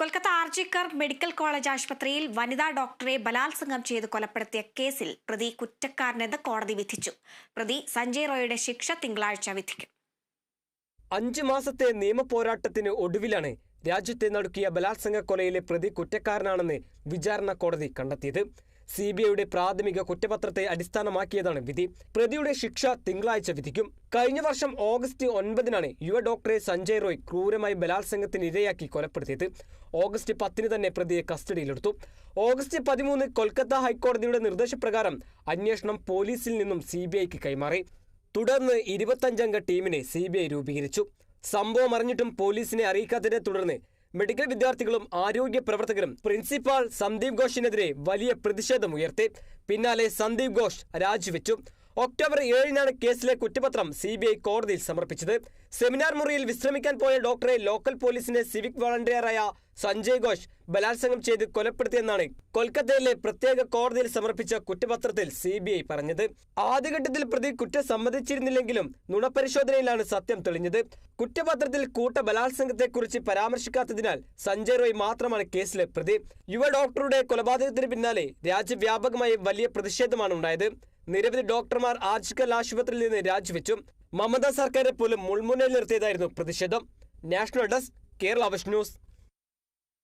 Kolkata RG Kar medical college ആശുപത്രിയിൽ വനിതാ ഡോക്ടറെ ബലാത്സംഗം ചെയ്ത് കൊലപ്പെടുത്തിയ കേസിൽ പ്രതി കുറ്റക്കാരനെന്ന് കോടതി വിധിച്ചു. പ്രതി സഞ്ജയ് റോയുടെ ശിക്ഷ തിങ്കളാഴ്ച വിധിക്കും. 5 മാസത്തെ നിയമപോരാട്ടത്തിന് ഒടുവിലാണ് രാജ്യത്തെ നടുക്കിയ ബലാത്സംഗ കൊലയിലെ പ്രതി കുറ്റക്കാരനാണെന്ന് വിചാരണ കോടതി കണ്ടെത്തിയത്. CBIയുടെ പ്രാഥമിക കുറ്റപത്രത്തെ അടിസ്ഥാനമാക്കിയതാണ് വിധി. പ്രതിയുടെ ശിക്ഷ തിങ്കളാഴ്ച വിധിക്കും. കഴിഞ്ഞ വർഷം ഓഗസ്റ്റ് 9-നാണ് യുവ ഡോക്ടറെ സഞ്ജയ് റോയ് ക്രൂരമായി ബലാത്സംഗത്തിന് ഇരയാക്കി കൊലപ്പെടുത്തിയത്. ഓഗസ്റ്റ് 10-ന് തന്നെ പ്രതിയെ കസ്റ്റഡിയിലെടുത്തു. ഓഗസ്റ്റ് 13 കൊൽക്കത്ത ഹൈക്കോടതിയുടെ നിർദ്ദേശപ്രകാരം അന്വേഷണം പോലീസിൽ നിന്നും CBIക്ക് കൈമാറി. തുടർന്ന് 25-അംഗ ടീമിനെ CBI രൂപീകരിച്ചു. സംഭവം അറിഞ്ഞിട്ടും പോലീസിനെ അറിയിക്കാത്തതിനെ തുടർന്ന് മെഡിക്കൽ വിദ്യാർത്ഥികളും ആരോഗ്യ പ്രവർത്തകരും പ്രിൻസിപ്പാൾ സന്ദീപ് ഘോഷിനെതിരെ വലിയ പ്രതിഷേധമുയർത്തി. പിന്നാലെ സന്ദീപ് ഘോഷ് രാജിവെച്ചു. ഒക്ടോബർ 7-നാണ് കേസിലെ കുറ്റപത്രം CBI കോടതിയിൽ സമർപ്പിച്ചത്. സെമിനാർ മുറിയിൽ വിശ്രമിക്കാൻ പോയ ഡോക്ടറെ ലോക്കൽ പോലീസിന്റെ സിവിക് വളണ്ടിയറായ സഞ്ജയ് ഘോഷ് ബലാത്സംഗം ചെയ്ത് കൊലപ്പെടുത്തിയെന്നാണ് കൊൽക്കത്തയിലെ പ്രത്യേക കോടതിയിൽ സമർപ്പിച്ച കുറ്റപത്രത്തിൽ CBI പറഞ്ഞത്. ആദ്യഘട്ടത്തിൽ പ്രതി കുറ്റം സമ്മതിച്ചിരുന്നില്ലെങ്കിലും നുണപരിശോധനയിലാണ് സത്യം തെളിഞ്ഞത്. കുറ്റപത്രത്തിൽ കൂട്ട ബലാത്സംഗത്തെക്കുറിച്ച് പരാമർശിക്കാത്തതിനാൽ സഞ്ജയ് റോയ് മാത്രമാണ് കേസിലെ പ്രതി. യുവ ഡോക്ടറുടെ കൊലപാതകത്തിന് പിന്നാലെ രാജ്യവ്യാപകമായി വലിയ പ്രതിഷേധമാണ് ഉണ്ടായത്. നിരവധി ഡോക്ടർമാർ ആർജിക്കൽ ആശുപത്രിയിൽ നിന്ന് രാജിവെച്ചു. മമതാ സർക്കാരെ പോലും മുൾമുനയിൽ നിർത്തിയതായിരുന്നു പ്രതിഷേധം. National desk, Kerala vision news.